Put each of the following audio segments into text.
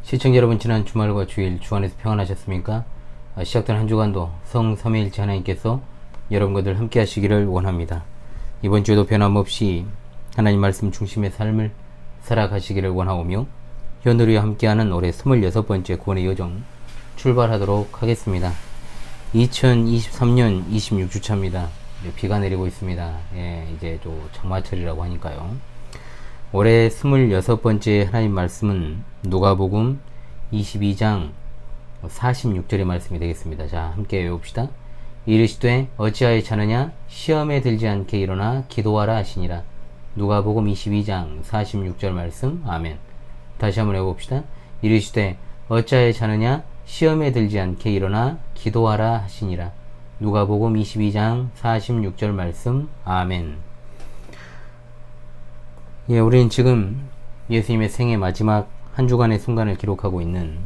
시청자 여러분, 지난 주말과 주일 주 안에서 평안하셨습니까? 시작된 한 주간도 성 삼위일체 하나님께서 여러분들 함께 하시기를 원합니다. 이번 주에도 변함없이 하나님 말씀 중심의 삶을 살아가시기를 원하오며, 현우리와 함께하는 올해 26번째 구원의 여정 출발하도록 하겠습니다. 2023년 26주차입니다. 비가 내리고 있습니다. 이제 또 장마철이라고 하니까요. 올해 26번째 하나님 말씀은 누가복음 22장 46절의 말씀이 되겠습니다. 자, 함께 외웁시다. 이르시되 어찌하여 자느냐? 시험에 들지 않게 일어나 기도하라 하시니라. 누가복음 22장 46절 말씀. 아멘. 다시 한번 해봅시다. 이르시되 어찌하여 자느냐? 시험에 들지 않게 일어나 기도하라 하시니라. 누가복음 22장 46절 말씀. 아멘. 우리는 지금 예수님의 생애 마지막 한 주간의 순간을 기록하고 있는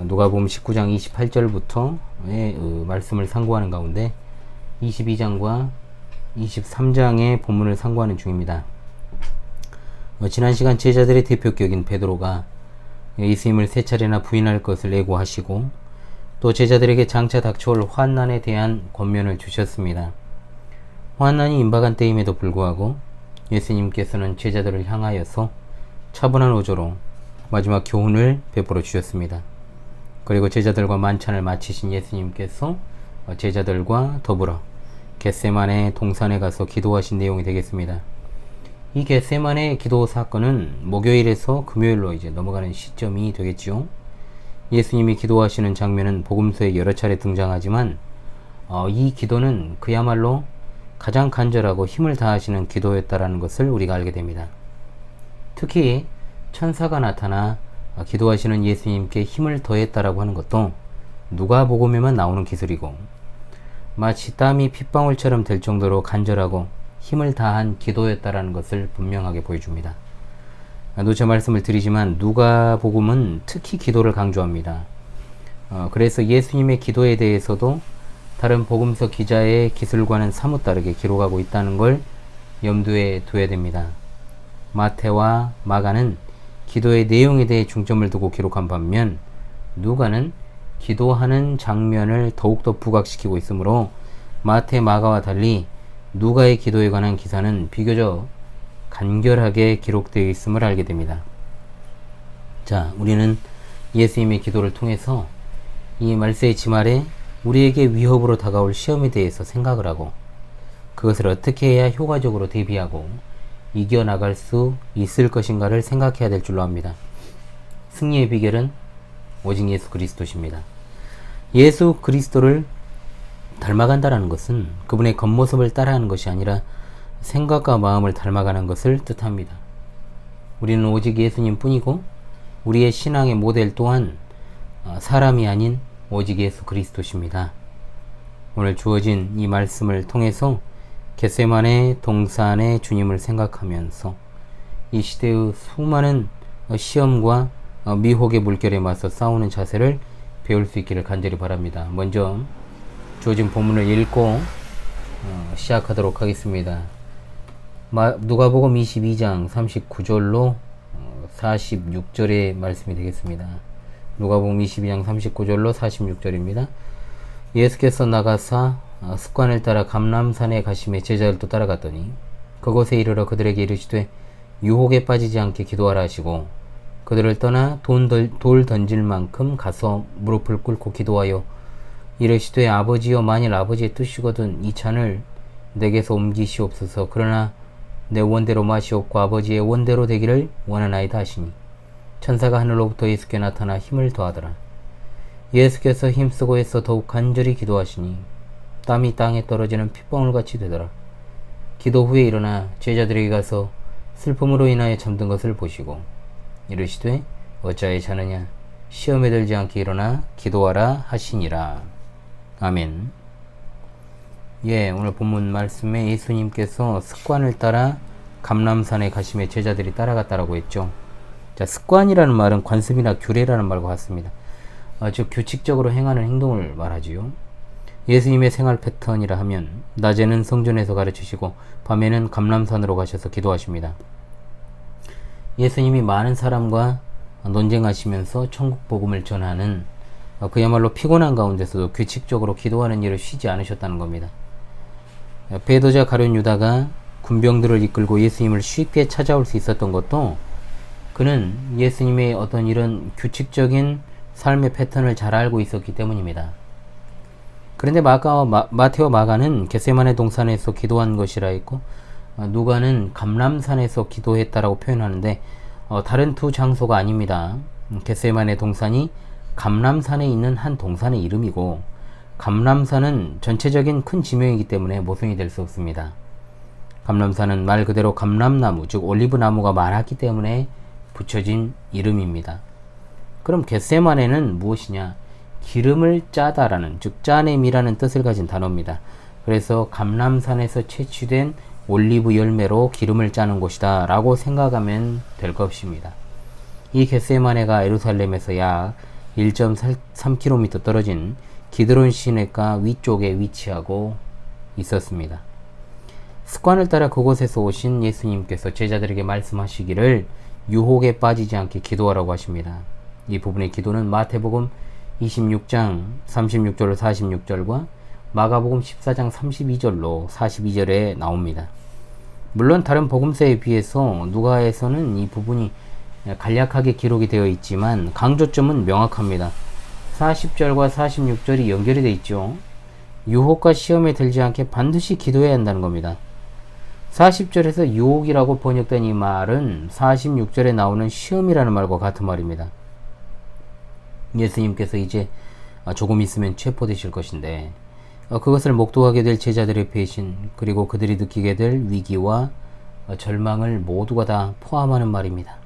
누가복음 19장 28절부터의 말씀을 상고하는 가운데 22장과 23장의 본문을 상고하는 중입니다. 지난 시간 제자들의 대표격인 베드로가 예수님을 세 차례나 부인할 것을 예고하시고, 또 제자들에게 장차 닥쳐올 환난에 대한 권면을 주셨습니다. 환난이 임박한 때임에도 불구하고 예수님께서는 제자들을 향하여서 차분한 어조로 마지막 교훈을 베풀어 주셨습니다. 그리고 제자들과 만찬을 마치신 예수님께서 제자들과 더불어 겟세마네 동산에 가서 기도하신 내용이 되겠습니다. 이 겟세마네 기도 사건은 목요일에서 금요일로 이제 넘어가는 시점이 되겠지요. 예수님이 기도하시는 장면은 복음서에 여러 차례 등장하지만 이 기도는 그야말로 가장 간절하고 힘을 다하시는 기도였다라는 것을 우리가 알게 됩니다. 특히 천사가 나타나 기도하시는 예수님께 힘을 더했다라고 하는 것도 누가복음에만 나오는 기술이고, 마치 땀이 핏방울처럼 될 정도로 간절하고 힘을 다한 기도였다라는 것을 분명하게 보여줍니다. 누차 말씀을 드리지만 누가복음은 특히 기도를 강조합니다. 그래서 예수님의 기도에 대해서도 다른 복음서 기자의 기술과는 사뭇 다르게 기록하고 있다는 걸 염두에 둬야 됩니다. 마태와 마가는 기도의 내용에 대해 중점을 두고 기록한 반면, 누가는 기도하는 장면을 더욱더 부각시키고 있으므로 마태, 마가와 달리 누가의 기도에 관한 기사는 비교적 간결하게 기록되어 있음을 알게 됩니다. 자, 우리는 예수님의 기도를 통해서 이 말세의 지말에 우리에게 위협으로 다가올 시험에 대해서 생각을 하고, 그것을 어떻게 해야 효과적으로 대비하고 이겨나갈 수 있을 것인가를 생각해야 될 줄로 압니다. 승리의 비결은 오직 예수 그리스도십니다. 예수 그리스도를 닮아간다는 것은 그분의 겉모습을 따라하는 것이 아니라 생각과 마음을 닮아가는 것을 뜻합니다. 우리는 오직 예수님 뿐이고, 우리의 신앙의 모델 또한 사람이 아닌 오직 예수 그리스도십니다. 오늘 주어진 이 말씀을 통해서 겟세마네 동산의 주님을 생각하면서 이 시대의 수많은 시험과 미혹의 물결에 맞서 싸우는 자세를 배울 수 있기를 간절히 바랍니다. 먼저 주어진 본문을 읽고 시작하도록 하겠습니다. 누가복음 22장 39절로 46절의 말씀이 되겠습니다. 누가복음 22장 39절로 46절입니다. 예수께서 나가사 습관을 따라 감람산에 가시매 제자들도 따라갔더니 그곳에 이르러 그들에게 이르시되 유혹에 빠지지 않게 기도하라 하시고, 그들을 떠나 돌 던질 만큼 가서 무릎을 꿇고 기도하여 이르시되 아버지여, 만일 아버지의 뜻이거든 이 잔을 내게서 옮기시옵소서. 그러나 내 원대로 마시옵고 아버지의 원대로 되기를 원하나이다 하시니, 천사가 하늘로부터 예수께 나타나 힘을 더하더라. 예수께서 힘쓰고 애써 더욱 간절히 기도하시니 땀이 땅에 떨어지는 핏방울같이 되더라. 기도 후에 일어나 제자들에게 가서 슬픔으로 인하여 잠든 것을 보시고 이르시되 어찌하여 자느냐? 시험에 들지 않게 일어나 기도하라 하시니라. 아멘. 오늘 본문 말씀에 예수님께서 습관을 따라 감람산에 가시며 제자들이 따라갔다라고 했죠. 자, 습관이라는 말은 관습이나 규례라는 말과 같습니다. 즉 규칙적으로 행하는 행동을 말하지요. 예수님의 생활 패턴이라 하면 낮에는 성전에서 가르치시고 밤에는 감람산으로 가셔서 기도하십니다. 예수님이 많은 사람과 논쟁하시면서 천국 복음을 전하는 그야말로 피곤한 가운데서도 규칙적으로 기도하는 일을 쉬지 않으셨다는 겁니다. 배도자 가룟 유다가 군병들을 이끌고 예수님을 쉽게 찾아올 수 있었던 것도 그는 예수님의 어떤 이런 규칙적인 삶의 패턴을 잘 알고 있었기 때문입니다. 그런데 마테와 마가는 겟세마네 동산에서 기도한 것이라 했고 누가는 감람산에서 기도했다라고 표현하는데 다른 두 장소가 아닙니다. 겟세마네 동산이 감람산에 있는 한 동산의 이름이고 감람산은 전체적인 큰 지명이기 때문에 모순이 될 수 없습니다. 감람산은 말 그대로 감람나무 즉 올리브나무가 많았기 때문에 붙여진 이름입니다. 그럼 겟세마네는 무엇이냐? 기름을 짜다라는 즉 짜냄이라는 뜻을 가진 단어입니다. 그래서 감람산에서 채취된 올리브 열매로 기름을 짜는 곳이다 라고 생각하면 될 것입니다. 이 겟세마네가 예루살렘에서 약 1.3km 떨어진 기드론 시내가 위쪽에 위치하고 있었습니다. 습관을 따라 그곳에서 오신 예수님께서 제자들에게 말씀하시기를 유혹에 빠지지 않게 기도하라고 하십니다. 이 부분의 기도는 마태복음 26장 36절로 46절과 마가복음 14장 32절로 42절에 나옵니다. 물론 다른 복음서에 비해서 누가에서는 이 부분이 간략하게 기록이 되어 있지만 강조점은 명확합니다. 40절과 46절이 연결이 되어 있죠. 유혹과 시험에 들지 않게 반드시 기도해야 한다는 겁니다. 40절에서 유혹이라고 번역된 이 말은 46절에 나오는 시험이라는 말과 같은 말입니다. 예수님께서 이제 조금 있으면 체포되실 것인데 그것을 목도하게 될 제자들의 배신 그리고 그들이 느끼게 될 위기와 절망을 모두가 다 포함하는 말입니다.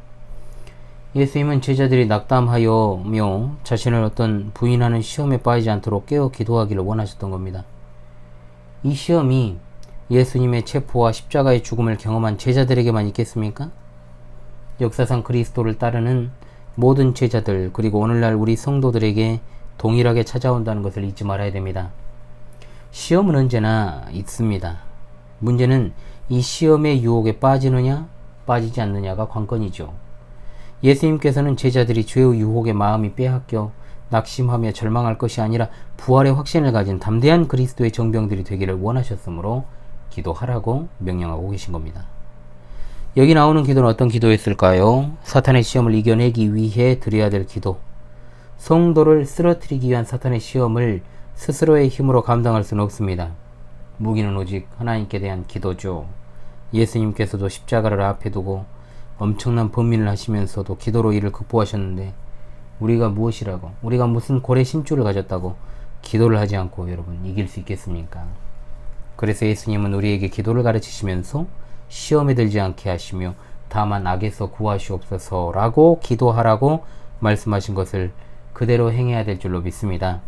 예수님은 제자들이 낙담하여며 자신을 어떤 부인하는 시험에 빠지지 않도록 깨어 기도하기를 원하셨던 겁니다. 이 시험이 예수님의 체포와 십자가의 죽음을 경험한 제자들에게만 있겠습니까? 역사상 그리스도를 따르는 모든 제자들 그리고 오늘날 우리 성도들에게 동일하게 찾아온다는 것을 잊지 말아야 됩니다. 시험은 언제나 있습니다. 문제는 이 시험의 유혹에 빠지느냐 빠지지 않느냐가 관건이죠. 예수님께서는 제자들이 죄의 유혹에 마음이 빼앗겨 낙심하며 절망할 것이 아니라 부활의 확신을 가진 담대한 그리스도의 정병들이 되기를 원하셨으므로 기도하라고 명령하고 계신 겁니다. 여기 나오는 기도는 어떤 기도였을까요? 사탄의 시험을 이겨내기 위해 드려야 될 기도. 성도를 쓰러뜨리기 위한 사탄의 시험을 스스로의 힘으로 감당할 수는 없습니다. 무기는 오직 하나님께 대한 기도죠. 예수님께서도 십자가를 앞에 두고 엄청난 범민을 하시면서도 기도로 이를 극복하셨는데 우리가 무엇이라고, 우리가 무슨 고래 심줄을 가졌다고 기도를 하지 않고 여러분 이길 수 있겠습니까? 그래서 예수님은 우리에게 기도를 가르치시면서 시험에 들지 않게 하시며 다만 악에서 구하시옵소서 라고 기도하라고 말씀하신 것을 그대로 행해야 될 줄로 믿습니다.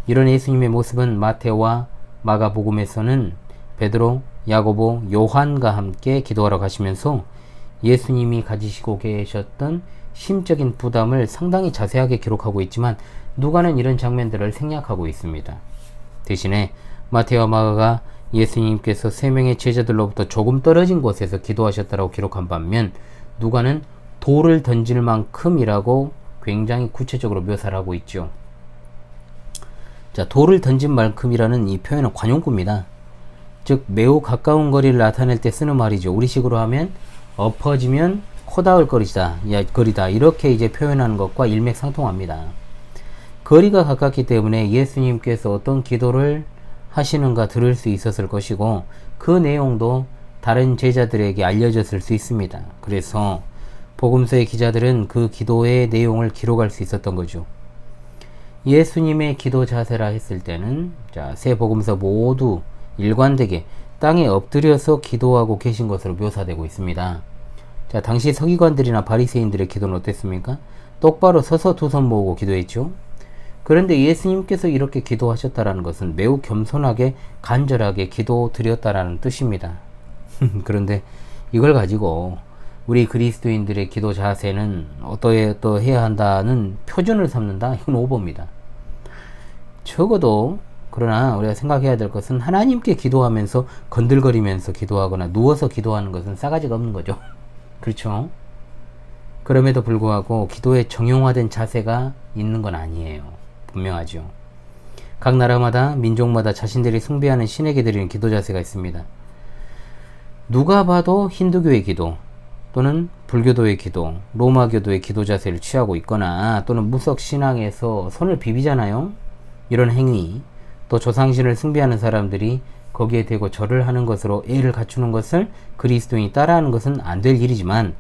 이런 예수님의 모습은 마태와 마가복음에서는 베드로, 야고보, 요한과 함께 기도하러 가시면서 예수님이 가지시고 계셨던 심적인 부담을 상당히 자세하게 기록하고 있지만 누가는 이런 장면들을 생략하고 있습니다. 대신에 마태와 마가가 예수님께서 세 명의 제자들로부터 조금 떨어진 곳에서 기도하셨다고 기록한 반면 누가는 돌을 던질 만큼이라고 굉장히 구체적으로 묘사를 하고 있죠. 자, 돌을 던진 만큼이라는 이 표현은 관용구입니다. 즉 매우 가까운 거리를 나타낼 때 쓰는 말이죠. 우리식으로 하면 엎어지면 코 닿을 거리다 이렇게 이제 표현하는 것과 일맥상통합니다. 거리가 가깝기 때문에 예수님께서 어떤 기도를 하시는가 들을 수 있었을 것이고 그 내용도 다른 제자들에게 알려졌을 수 있습니다. 그래서 복음서의 기자들은 그 기도의 내용을 기록할 수 있었던 거죠. 예수님의 기도 자세라 했을 때는 세 복음서 모두 일관되게 땅에 엎드려서 기도하고 계신 것으로 묘사되고 있습니다. 자, 당시 서기관들이나 바리새인들의 기도는 어땠습니까? 똑바로 서서 두 손 모으고 기도했죠. 그런데 예수님께서 이렇게 기도하셨다라는 것은 매우 겸손하게 간절하게 기도드렸다라는 뜻입니다. 그런데 이걸 가지고 우리 그리스도인들의 기도 자세는 어떠해야 한다는 표준을 삼는다? 이건 오버입니다. 적어도 그러나 우리가 생각해야 될 것은 하나님께 기도하면서 건들거리면서 기도하거나 누워서 기도하는 것은 싸가지가 없는 거죠. 그렇죠? 그럼에도 불구하고 기도에 정형화된 자세가 있는 건 아니에요. 분명하죠. 각 나라마다 민족마다 자신들이 숭배하는 신에게 드리는 기도 자세가 있습니다. 누가 봐도 힌두교의 기도 또는 불교도의 기도, 로마교도의 기도 자세를 취하고 있거나 또는 무석 신앙에서 손을 비비잖아요. 이런 행위, 또 조상신을 숭배하는 사람들이 거기에 대고 절을 하는 것으로 예를 갖추는 것을 그리스도인이 따라하는 것은 안 될 일이지만,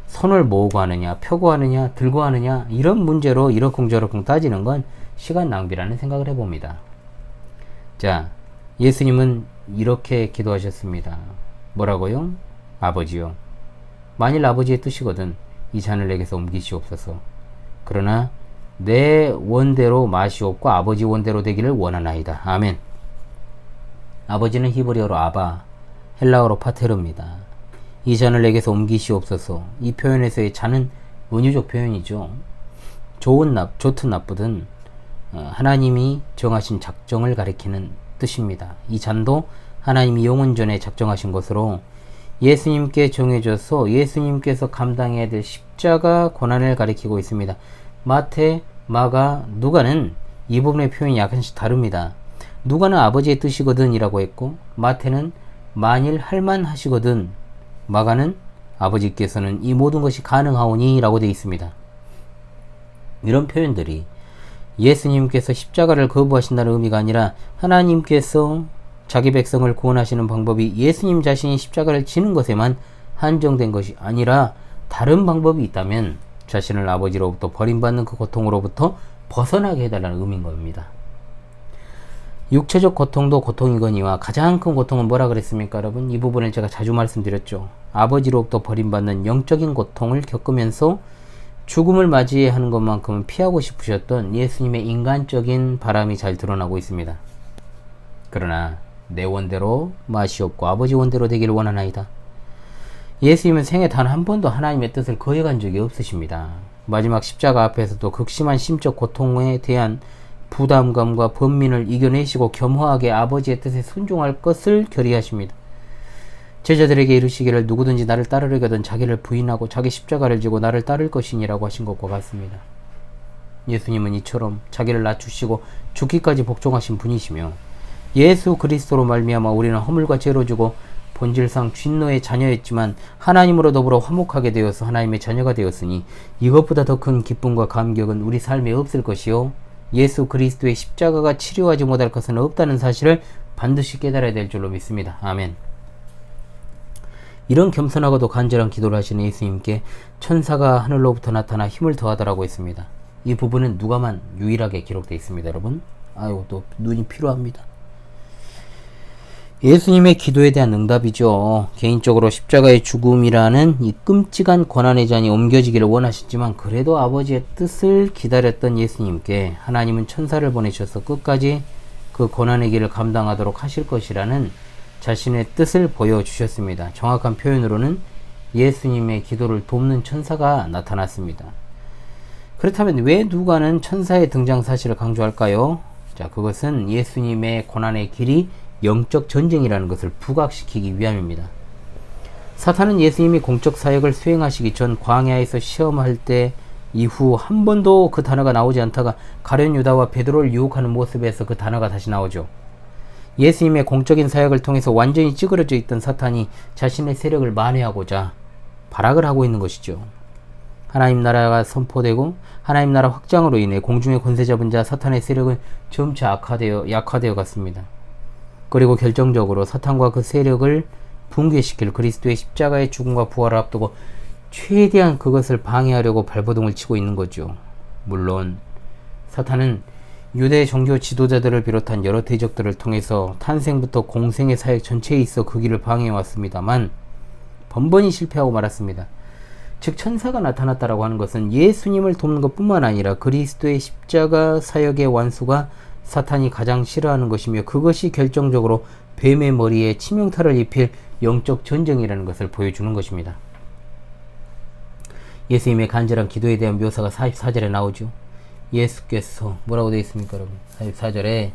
손을 모으고 하느냐, 펴고 하느냐, 들고 하느냐, 이런 문제로 이러쿵저러쿵 따지는 건 시간 낭비라는 생각을 해봅니다. 자, 예수님은 이렇게 기도하셨습니다. 뭐라고요? 아버지요, 만일 아버지의 뜻이거든 이 잔을 내게서 옮기시옵소서. 그러나 내 원대로 마시옵고 아버지 원대로 되기를 원하나이다. 아멘. 아버지는 히브리어로 아바, 헬라어로 파테르입니다. 이 잔을 내게서 옮기시옵소서. 이 표현에서의 잔은 은유적 표현이죠. 좋든 나쁘든 하나님이 정하신 작정을 가리키는 뜻입니다. 이 잔도 하나님이 영원 전에 작정하신 것으로 예수님께 정해져서 예수님께서 감당해야 될 십자가 고난을 가리키고 있습니다. 마태, 마가, 누가는 이 부분의 표현이 약간씩 다릅니다. 누가는 아버지의 뜻이거든 이라고 했고, 마태는 만일 할만하시거든, 마가는 아버지께서는 이 모든 것이 가능하오니 라고 되어 있습니다. 이런 표현들이 예수님께서 십자가를 거부하신다는 의미가 아니라 하나님께서 자기 백성을 구원하시는 방법이 예수님 자신이 십자가를 지는 것에만 한정된 것이 아니라 다른 방법이 있다면 자신을 아버지로부터 버림받는 그 고통으로부터 벗어나게 해달라는 의미인 겁니다. 육체적 고통도 고통이거니와 가장 큰 고통은 뭐라 그랬습니까, 여러분? 이 부분을 제가 자주 말씀드렸죠. 아버지로부터 버림받는 영적인 고통을 겪으면서 죽음을 맞이해야 하는 것만큼은 피하고 싶으셨던 예수님의 인간적인 바람이 잘 드러나고 있습니다. 그러나 내 원대로 마시옵고 아버지 원대로 되기를 원하나이다. 예수님은 생애 단 한 번도 하나님의 뜻을 거역한 적이 없으십니다. 마지막 십자가 앞에서도 극심한 심적 고통에 대한 부담감과 번민을 이겨내시고 겸허하게 아버지의 뜻에 순종할 것을 결의하십니다. 제자들에게 이르시기를 누구든지 나를 따르려거든 자기를 부인하고 자기 십자가를 지고 나를 따를 것이니라고 하신 것과 같습니다. 예수님은 이처럼 자기를 낮추시고 죽기까지 복종하신 분이시며, 예수 그리스도로 말미암아 우리는 허물과 죄로 지고 본질상 진노의 자녀였지만 하나님으로 더불어 화목하게 되어서 하나님의 자녀가 되었으니 이것보다 더 큰 기쁨과 감격은 우리 삶에 없을 것이요 예수 그리스도의 십자가가 치료하지 못할 것은 없다는 사실을 반드시 깨달아야 될 줄로 믿습니다. 아멘. 이런 겸손하고도 간절한 기도를 하시는 예수님께 천사가 하늘로부터 나타나 힘을 더하더라고 했습니다. 이 부분은 누가만 유일하게 기록되어 있습니다. 여러분, 아이고, 또 눈이 필요합니다. 예수님의 기도에 대한 응답이죠. 개인적으로 십자가의 죽음이라는 이 끔찍한 고난의 잔이 옮겨지기를 원하셨지만 그래도 아버지의 뜻을 기다렸던 예수님께 하나님은 천사를 보내셔서 끝까지 그 고난의 길을 감당하도록 하실 것이라는 자신의 뜻을 보여주셨습니다. 정확한 표현으로는 예수님의 기도를 돕는 천사가 나타났습니다. 그렇다면 왜 누가는 천사의 등장 사실을 강조할까요? 자, 그것은 예수님의 고난의 길이 영적 전쟁이라는 것을 부각시키기 위함입니다. 사탄은 예수님이 공적 사역을 수행하시기 전 광야에서 시험할 때 이후 한 번도 그 단어가 나오지 않다가 가룟 유다와 베드로를 유혹하는 모습에서 그 단어가 다시 나오죠. 예수님의 공적인 사역을 통해서 완전히 찌그러져 있던 사탄이 자신의 세력을 만회하고자 발악을 하고 있는 것이죠. 하나님 나라가 선포되고 하나님 나라 확장으로 인해 공중의 권세 잡은 자 사탄의 세력은 점차 약화되어 갔습니다. 그리고 결정적으로 사탄과 그 세력을 붕괴시킬 그리스도의 십자가의 죽음과 부활을 앞두고 최대한 그것을 방해하려고 발버둥을 치고 있는 거죠. 물론 사탄은 유대 종교 지도자들을 비롯한 여러 대적들을 통해서 탄생부터 공생의 사역 전체에 있어 그 길을 방해해왔습니다만 번번이 실패하고 말았습니다. 즉 천사가 나타났다라고 하는 것은 예수님을 돕는 것뿐만 아니라 그리스도의 십자가 사역의 완수가 사탄이 가장 싫어하는 것이며 그것이 결정적으로 뱀의 머리에 치명타를 입힐 영적 전쟁이라는 것을 보여주는 것입니다. 예수님의 간절한 기도에 대한 묘사가 44절에 나오죠. 예수께서 뭐라고 되어 있습니까, 여러분? 44절에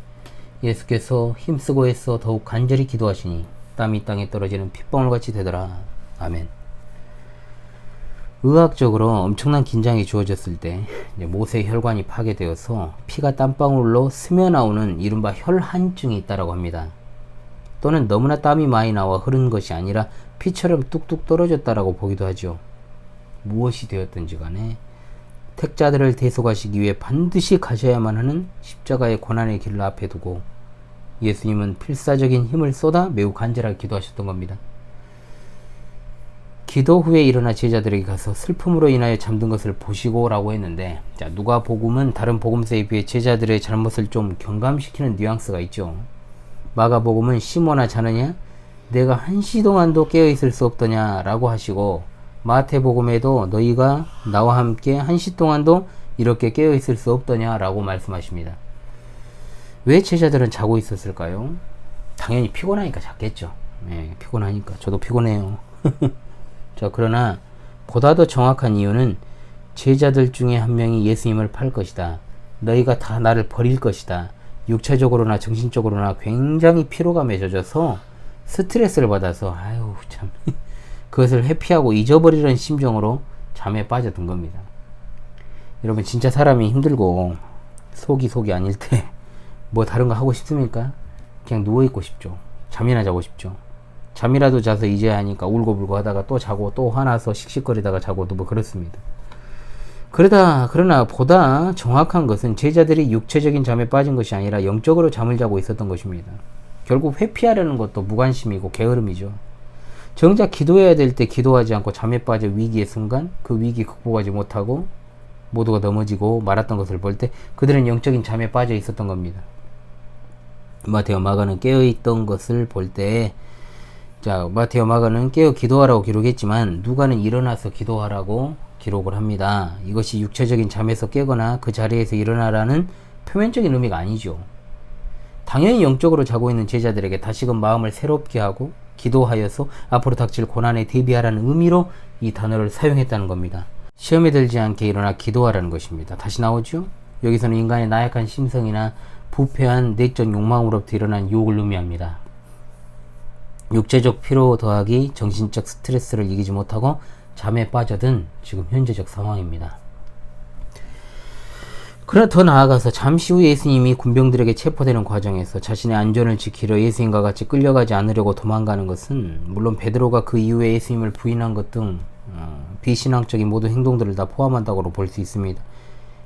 예수께서 힘쓰고 애써 더욱 간절히 기도하시니 땀이 땅에 떨어지는 핏방울같이 되더라. 아멘. 의학적으로 엄청난 긴장이 주어졌을 때 못의 혈관이 파괴되어서 피가 땀방울로 스며나오는 이른바 혈한증이 있다고 합니다. 또는 너무나 땀이 많이 나와 흐른 것이 아니라 피처럼 뚝뚝 떨어졌다라고 보기도 하죠. 무엇이 되었든지 간에 택자들을 대속하시기 위해 반드시 가셔야만 하는 십자가의 고난의 길을 앞에 두고 예수님은 필사적인 힘을 쏟아 매우 간절하게 기도하셨던 겁니다. 기도 후에 일어나 제자들에게 가서 슬픔으로 인하여 잠든 것을 보시고 라고 했는데, 자, 누가복음은 다른 복음서에 비해 제자들의 잘못을 좀 경감시키는 뉘앙스가 있죠. 마가복음은 시몬아 자느냐 내가 한시 동안도 깨어있을 수 없더냐 라고 하시고, 마태복음에도 너희가 나와 함께 한시 동안도 이렇게 깨어있을 수 없더냐 라고 말씀하십니다. 왜 제자들은 자고 있었을까요? 당연히 피곤하니까 잤겠죠. 네, 피곤하니까. 저도 피곤해요. 자, 그러나 보다 더 정확한 이유는 제자들 중에 한 명이 예수님을 팔 것이다. 너희가 다 나를 버릴 것이다. 육체적으로나 정신적으로나 굉장히 피로감에 젖어서 스트레스를 받아서 아유 참 그것을 회피하고 잊어버리려는 심정으로 잠에 빠져든 겁니다. 여러분 진짜 사람이 힘들고 속이 아닐 때 뭐 다른 거 하고 싶습니까? 그냥 누워있고 싶죠. 잠이나 자고 싶죠. 잠이라도 자서 이제야 하니까 울고불고 하다가 또 자고 또 화나서 씩씩거리다가 자고 또 뭐 그렇습니다. 그러나 보다 정확한 것은 제자들이 육체적인 잠에 빠진 것이 아니라 영적으로 잠을 자고 있었던 것입니다. 결국 회피하려는 것도 무관심이고 게으름이죠. 정작 기도해야 될 때 기도하지 않고 잠에 빠져 위기의 순간 그 위기 극복하지 못하고 모두가 넘어지고 말았던 것을 볼 때 그들은 영적인 잠에 빠져 있었던 겁니다. 마태와 마가는 깨어있던 것을 볼 때, 자, 마태와 마가는 깨어 기도하라고 기록했지만 누가는 일어나서 기도하라고 기록을 합니다. 이것이 육체적인 잠에서 깨거나 그 자리에서 일어나라는 표면적인 의미가 아니죠. 당연히 영적으로 자고 있는 제자들에게 다시금 마음을 새롭게 하고 기도하여서 앞으로 닥칠 고난에 대비하라는 의미로 이 단어를 사용했다는 겁니다. 시험에 들지 않게 일어나 기도하라는 것입니다. 다시 나오죠? 여기서는 인간의 나약한 심성이나 부패한 내적 욕망으로부터 일어난 유혹을 의미합니다. 육체적 피로 더하기 정신적 스트레스를 이기지 못하고 잠에 빠져든 지금 현재적 상황입니다. 그러나 더 나아가서 잠시 후 예수님이 군병들에게 체포되는 과정에서 자신의 안전을 지키려 예수님과 같이 끌려가지 않으려고 도망가는 것은 물론 베드로가 그 이후에 예수님을 부인한 것 등 비신앙적인 모든 행동들을 다 포함한다고 볼 수 있습니다.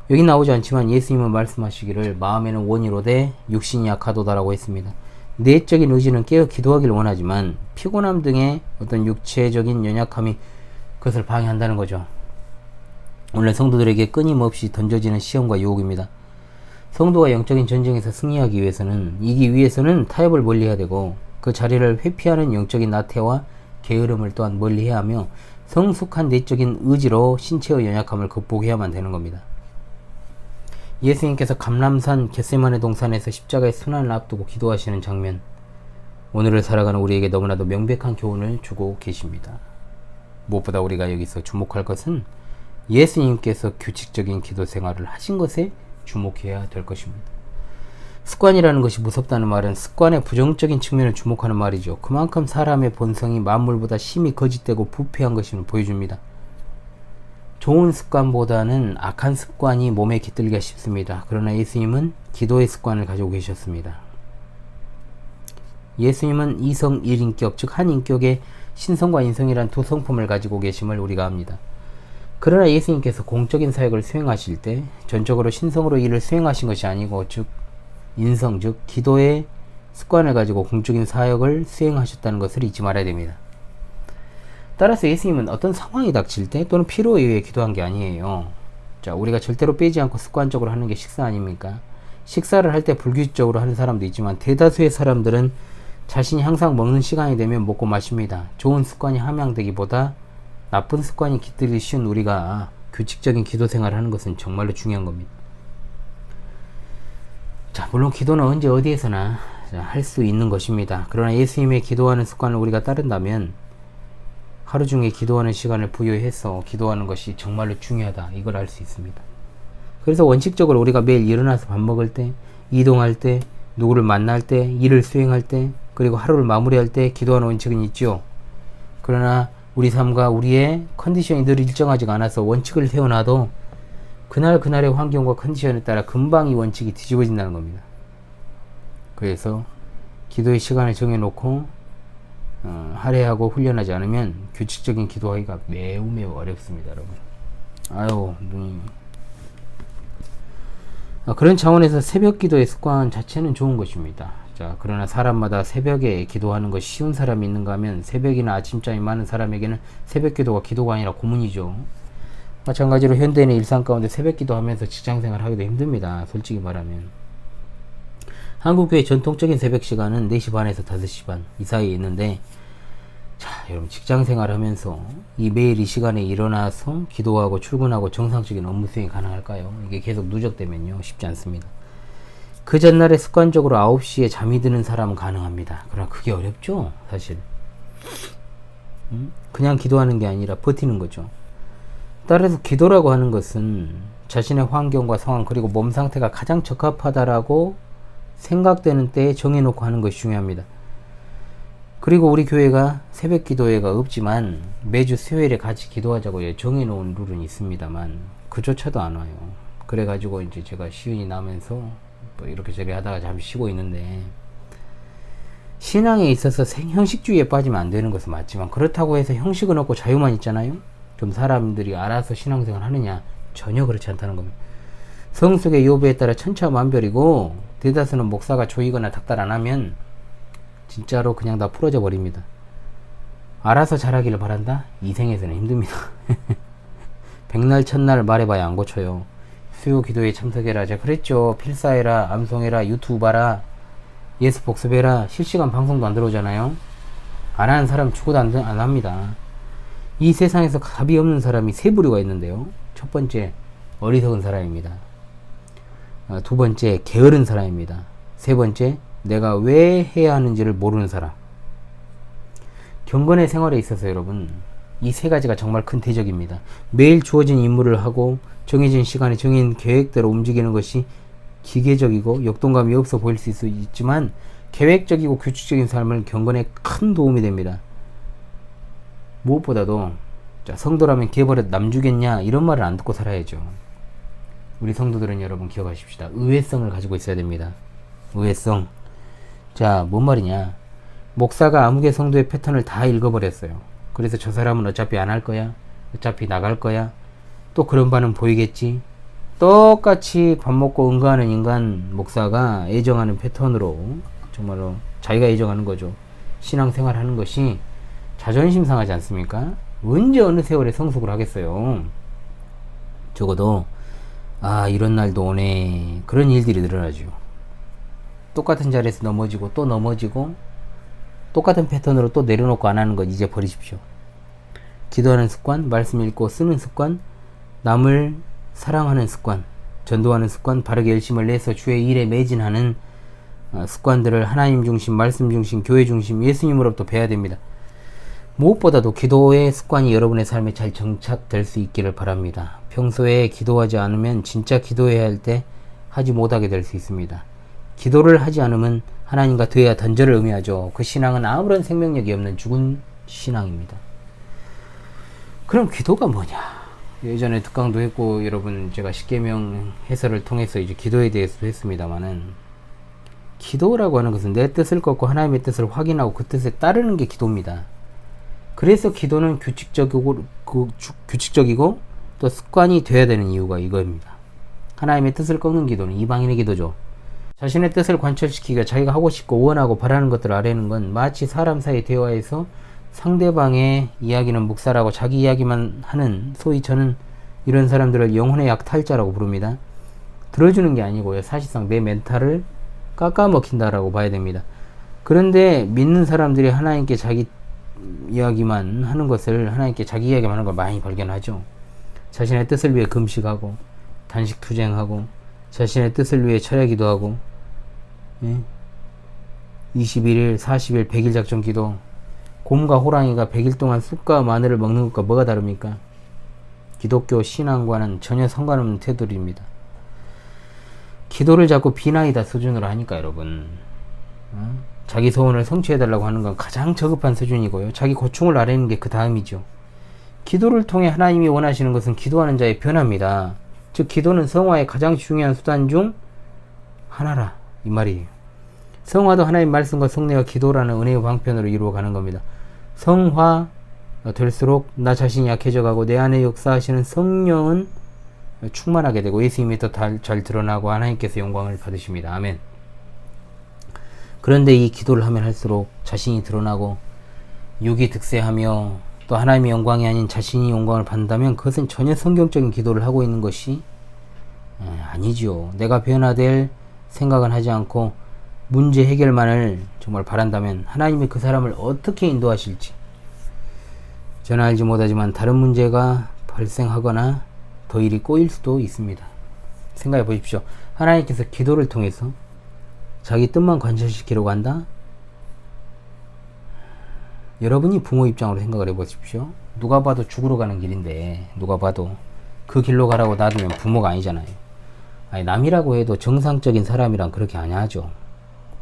여기 나오지 않지만 예수님은 말씀하시기를 마음에는 원이로되 육신이 약하도다라고 했습니다. 내적인 의지는 깨어 기도하기를 원하지만 피곤함 등의 어떤 육체적인 연약함이 그것을 방해한다는 거죠. 오늘 성도들에게 끊임없이 던져지는 시험과 유혹입니다. 성도가 영적인 전쟁에서 승리하기 위해서는, 이기 위해서는 타협을 멀리해야 되고 그 자리를 회피하는 영적인 나태와 게으름을 또한 멀리해야 하며 성숙한 내적인 의지로 신체의 연약함을 극복해야만 되는 겁니다. 예수님께서 감람산 겟세마네 동산에서 십자가의 순환을 앞두고 기도하시는 장면, 오늘을 살아가는 우리에게 너무나도 명백한 교훈을 주고 계십니다. 무엇보다 우리가 여기서 주목할 것은 예수님께서 규칙적인 기도 생활을 하신 것에 주목해야 될 것입니다. 습관이라는 것이 무섭다는 말은 습관의 부정적인 측면을 주목하는 말이죠. 그만큼 사람의 본성이 만물보다 심히 거짓되고 부패한 것임을 보여줍니다. 좋은 습관보다는 악한 습관이 몸에 깃들기가 쉽습니다. 그러나 예수님은 기도의 습관을 가지고 계셨습니다. 예수님은 이성 1인격, 즉 한 인격의 신성과 인성이란 두 성품을 가지고 계심을 우리가 압니다. 그러나 예수님께서 공적인 사역을 수행하실 때 전적으로 신성으로 일을 수행하신 것이 아니고 즉 인성, 즉 기도의 습관을 가지고 공적인 사역을 수행하셨다는 것을 잊지 말아야 됩니다. 따라서 예수님은 어떤 상황이 닥칠 때 또는 필요에 의해 기도한 게 아니에요. 자, 우리가 절대로 빼지 않고 습관적으로 하는 게 식사 아닙니까? 식사를 할 때 불규칙적으로 하는 사람도 있지만 대다수의 사람들은 자신이 항상 먹는 시간이 되면 먹고 마십니다. 좋은 습관이 함양되기보다 나쁜 습관이 깃들기 쉬운 우리가 규칙적인 기도 생활을 하는 것은 정말로 중요한 겁니다. 자, 물론 기도는 언제 어디에서나 할 수 있는 것입니다. 그러나 예수님의 기도하는 습관을 우리가 따른다면 하루 중에 기도하는 시간을 부여해서 기도하는 것이 정말로 중요하다, 이걸 알 수 있습니다. 그래서 원칙적으로 우리가 매일 일어나서 밥 먹을 때, 이동할 때, 누구를 만날 때, 일을 수행할 때, 그리고 하루를 마무리할 때 기도하는 원칙은 있죠. 그러나 우리 삶과 우리의 컨디션이 늘 일정하지가 않아서 원칙을 세워놔도 그날의 환경과 컨디션에 따라 금방 이 원칙이 뒤집어진다는 겁니다. 그래서 기도의 시간을 정해놓고 할애하고 훈련하지 않으면 규칙적인 기도하기가 매우 어렵습니다, 여러분. 아유, 눈이. 그런 차원에서 새벽 기도의 습관 자체는 좋은 것입니다. 자, 그러나 사람마다 새벽에 기도하는 것이 쉬운 사람이 있는가 하면 새벽이나 아침잠이 많은 사람에게는 새벽 기도가 기도가 아니라 고문이죠. 마찬가지로 현대인의 일상 가운데 새벽 기도하면서 직장생활 하기도 힘듭니다. 솔직히 말하면. 한국교회 전통적인 새벽 시간은 4시 반에서 5시 반 이 사이에 있는데, 자, 여러분 직장생활 하면서 매일 이 시간에 일어나서 기도하고 출근하고 정상적인 업무 수행이 가능할까요? 이게 계속 누적되면요 쉽지 않습니다. 그 전날에 습관적으로 9시에 잠이 드는 사람은 가능합니다. 그러나 그게 어렵죠, 사실. 그냥 기도하는 게 아니라 버티는 거죠. 따라서 기도라고 하는 것은 자신의 환경과 상황 그리고 몸 상태가 가장 적합하다라고 생각되는 때에 정해놓고 하는 것이 중요합니다. 그리고 우리 교회가 새벽 기도회가 없지만 매주 수요일에 같이 기도하자고 정해놓은 룰은 있습니다만 그조차도 안 와요. 그래가지고 이제 제가 시운이 나면서 뭐 이렇게 저렇게 하다가 잠시 쉬고 있는데, 신앙에 있어서 형식주의에 빠지면 안 되는 것은 맞지만 그렇다고 해서 형식은 없고 자유만 있잖아요. 좀 사람들이 알아서 신앙생활 하느냐? 전혀 그렇지 않다는 겁니다. 성숙의 요구에 따라 천차만별이고 대다수는 목사가 조이거나 닥달 안 하면 진짜로 그냥 다 풀어져 버립니다. 알아서 잘하기를 바란다? 이 생에서는 힘듭니다. 백날 첫날 말해봐야 안 고쳐요. 수요 기도에 참석해라. 제가 그랬죠. 필사해라, 암송해라, 유튜브 봐라, 예수 복습해라. 실시간 방송도 안 들어오잖아요. 안 하는 사람 죽어도 안 합니다. 이 세상에서 답이 없는 사람이 세 부류가 있는데요. 첫 번째, 어리석은 사람입니다. 두 번째, 게으른 사람입니다. 세 번째, 내가 왜 해야 하는지를 모르는 사람. 경건의 생활에 있어서 여러분, 이 세 가지가 정말 큰 대적입니다. 매일 주어진 임무를 하고 정해진 시간에 정해진 계획대로 움직이는 것이 기계적이고 역동감이 없어 보일 수 있지만 계획적이고 규칙적인 삶은 경건에 큰 도움이 됩니다. 무엇보다도 성도라면 개버릇 남주겠냐 이런 말을 안 듣고 살아야죠. 우리 성도들은 여러분 기억하십시다. 의외성을 가지고 있어야 됩니다. 의외성. 자, 뭔 말이냐? 목사가 아무개 성도의 패턴을 다 읽어버렸어요. 그래서 저 사람은 어차피 안 할 거야, 어차피 나갈 거야, 또 그런 바는 보이겠지. 똑같이 밥 먹고 응가하는 인간 목사가 애정하는 패턴으로 정말로 자기가 애정하는 거죠. 신앙생활 하는 것이 자존심 상하지 않습니까? 언제 어느 세월에 성숙을 하겠어요. 적어도 이런 날도 오네, 그런 일들이 늘어나죠. 똑같은 자리에서 넘어지고 또 넘어지고 똑같은 패턴으로 또 내려놓고 안 하는 것 이제 버리십시오. 기도하는 습관, 말씀 읽고 쓰는 습관, 남을 사랑하는 습관, 전도하는 습관, 바르게 열심을 내서 주의 일에 매진하는 습관들을 하나님 중심, 말씀 중심, 교회 중심, 예수님으로부터 배워야 됩니다. 무엇보다도 기도의 습관이 여러분의 삶에 잘 정착될 수 있기를 바랍니다. 평소에 기도하지 않으면 진짜 기도해야 할 때 하지 못하게 될 수 있습니다. 기도를 하지 않으면 하나님과 대화 단절을 의미하죠. 그 신앙은 아무런 생명력이 없는 죽은 신앙입니다. 그럼 기도가 뭐냐? 예전에 특강도 했고 여러분 제가 십계명 해설을 통해서 이제 기도에 대해서도 했습니다만은, 기도라고 하는 것은 내 뜻을 걷고 하나님의 뜻을 확인하고 그 뜻에 따르는 게 기도입니다. 그래서 기도는 규칙적이고 또 습관이 되어야 되는 이유가 이거입니다. 하나님의 뜻을 꺾는 기도는 이방인의 기도죠. 자신의 뜻을 관철시키기가 자기가 하고 싶고 원하고 바라는 것들을 아뢰는 건 마치 사람 사이 대화에서 상대방의 이야기는 묵살하고 자기 이야기만 하는, 소위 저는 이런 사람들을 영혼의 약탈자라고 부릅니다. 들어주는 게 아니고요. 사실상 내 멘탈을 깎아먹힌다라고 봐야 됩니다. 그런데 믿는 사람들이 하나님께 자기 이야기만 하는 것을, 하나님께 자기 이야기만 하는 걸 많이 발견하죠. 자신의 뜻을 위해 금식하고 단식 투쟁하고 자신의 뜻을 위해 철야 기도하고 21일, 40일, 100일 작전 기도. 곰과 호랑이가 100일 동안 쑥과 마늘을 먹는 것과 뭐가 다릅니까? 기독교 신앙과는 전혀 상관없는 태도입니다. 기도를 자꾸 비나이다 수준으로 하니까 여러분 자기 소원을 성취해달라고 하는 건 가장 저급한 수준이고요. 자기 고충을 아뢰는 게 그 다음이죠. 기도를 통해 하나님이 원하시는 것은 기도하는 자의 변화입니다. 즉 기도는 성화의 가장 중요한 수단 중 하나라 이 말이에요. 성화도 하나님 말씀과 성례와 기도라는 은혜의 방편으로 이루어가는 겁니다. 성화 될수록 나 자신이 약해져 가고 내 안에 역사하시는 성령은 충만하게 되고 예수님이 더 잘 드러나고 하나님께서 영광을 받으십니다. 아멘. 그런데 이 기도를 하면 할수록 자신이 드러나고 육이 득세하며 또 하나님의 영광이 아닌 자신이 영광을 받는다면 그것은 전혀 성경적인 기도를 하고 있는 것이 아니죠. 내가 변화될 생각은 하지 않고 문제 해결만을 정말 바란다면 하나님이 그 사람을 어떻게 인도하실지 저는 알지 못하지만 다른 문제가 발생하거나 더 일이 꼬일 수도 있습니다. 생각해 보십시오. 하나님께서 기도를 통해서 자기 뜻만 관철시키려고 한다? 여러분이 부모 입장으로 생각을 해보십시오. 누가 봐도 죽으러 가는 길인데 누가 봐도 그 길로 가라고 놔두면 부모가 아니잖아요. 아니, 남이라고 해도 정상적인 사람이란 그렇게 안 하죠.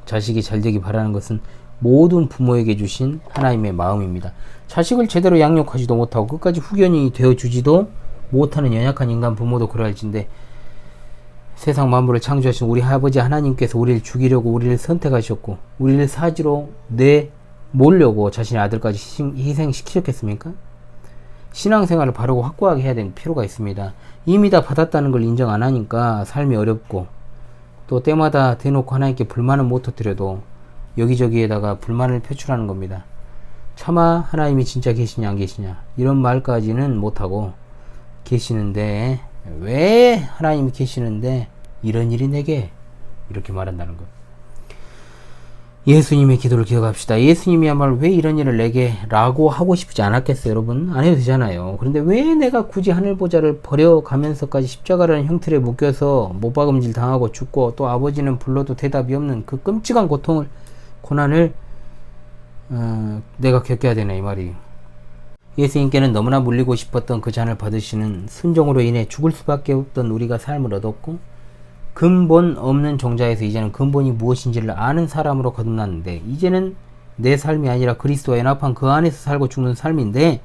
자식이 잘되기 바라는 것은 모든 부모에게 주신 하나님의 마음입니다. 자식을 제대로 양육하지도 못하고 끝까지 후견이 되어주지도 못하는 연약한 인간 부모도 그럴진데 세상 만물을 창조하신 우리 아버지 하나님께서 우리를 죽이려고 우리를 선택하셨고 우리를 사지로 내몰려고 자신의 아들까지 희생시키셨겠습니까? 신앙생활을 바르고 확고하게 해야 되는 필요가 있습니다. 이미 다 받았다는 걸 인정 안 하니까 삶이 어렵고 또 때마다 대놓고 하나님께 불만은 못 터뜨려도 여기저기에다가 불만을 표출하는 겁니다. 차마 하나님이 진짜 계시냐 안 계시냐 이런 말까지는 못하고 계시는데 왜 하나님이 계시는데 이런 일이 내게 이렇게 말한다는 것. 예수님의 기도를 기억합시다. 예수님이야말로 왜 이런 일을 내게 라고 하고 싶지 않았겠어요 여러분? 안 해도 되잖아요. 그런데 왜 내가 굳이 하늘보좌를 버려가면서까지 십자가라는 형틀에 묶여서 못박음질 당하고 죽고 또 아버지는 불러도 대답이 없는 그 끔찍한 고통을 고난을 내가 겪어야 되나 이 말이에요. 예수님께는 너무나 물리고 싶었던 그 잔을 받으시는 순종으로 인해 죽을 수밖에 없던 우리가 삶을 얻었고 근본 없는 종자에서 이제는 근본이 무엇인지를 아는 사람으로 거듭났는데 이제는 내 삶이 아니라 그리스도와 연합한 그 안에서 살고 죽는 삶인데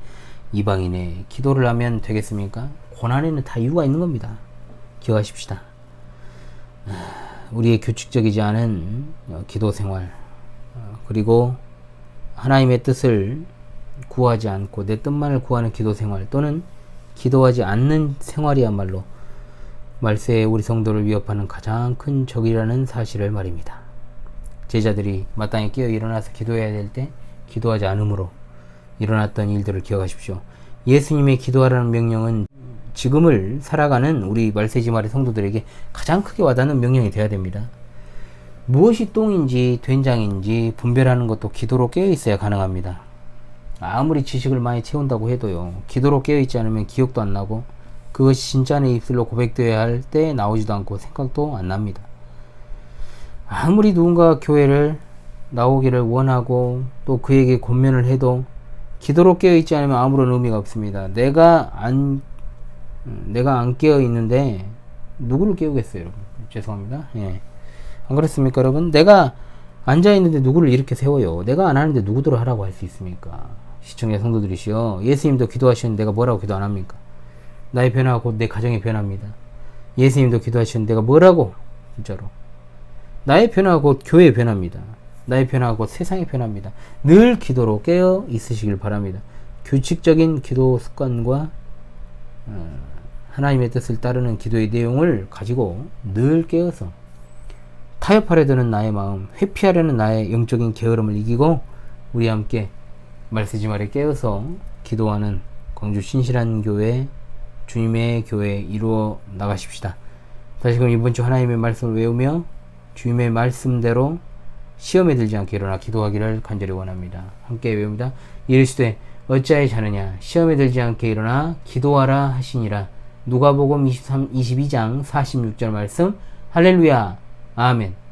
이방인의 기도를 하면 되겠습니까? 고난에는 다 이유가 있는 겁니다. 기억하십시다. 우리의 규칙적이지 않은 기도 생활 그리고 하나님의 뜻을 구하지 않고 내 뜻만을 구하는 기도 생활 또는 기도하지 않는 생활이야말로 말세에 우리 성도를 위협하는 가장 큰 적이라는 사실을 말입니다. 제자들이 마땅히 깨어 일어나서 기도해야 될 때 기도하지 않으므로 일어났던 일들을 기억하십시오. 예수님의 기도하라는 명령은 지금을 살아가는 우리 말세지말의 성도들에게 가장 크게 와닿는 명령이 되어야 됩니다. 무엇이 똥인지 된장인지 분별하는 것도 기도로 깨어 있어야 가능합니다. 아무리 지식을 많이 채운다고 해도요 기도로 깨어있지 않으면 기억도 안 나고 그것이 진짜 내 입술로 고백되어야 할 때 나오지도 않고 생각도 안 납니다. 아무리 누군가 교회를 나오기를 원하고 또 그에게 권면을 해도 기도로 깨어있지 않으면 아무런 의미가 없습니다. 내가 안 깨어있는데 누구를 깨우겠어요 여러분? 죄송합니다. 예. 안 그렇습니까 여러분? 내가 앉아있는데 누구를 이렇게 세워요? 내가 안 하는데 누구들을 하라고 할 수 있습니까? 시청자 성도들이시여, 예수님도 기도하시는데 내가 뭐라고 기도 안 합니까? 나의 변화가 곧 내 가정의 변화입니다. 예수님도 기도하시는데 내가 뭐라고? 진짜로 나의 변화가 곧 교회의 변화입니다. 나의 변화가 곧 세상의 변화입니다. 늘 기도로 깨어 있으시길 바랍니다. 규칙적인 기도 습관과 하나님의 뜻을 따르는 기도의 내용을 가지고 늘 깨어서 타협하려 드는 나의 마음, 회피하려는 나의 영적인 게으름을 이기고 우리 함께 말세지말에 깨어서 기도하는 광주 신실한 교회, 주님의 교회 이루어 나가십시다. 다시금 이번 주 하나님의 말씀을 외우며 주님의 말씀대로 시험에 들지 않게 일어나 기도하기를 간절히 원합니다. 함께 외웁니다. 이르시되 어찌하여 자느냐 시험에 들지 않게 일어나 기도하라 하시니라. 누가복음 22장 46절 말씀. 할렐루야 아멘.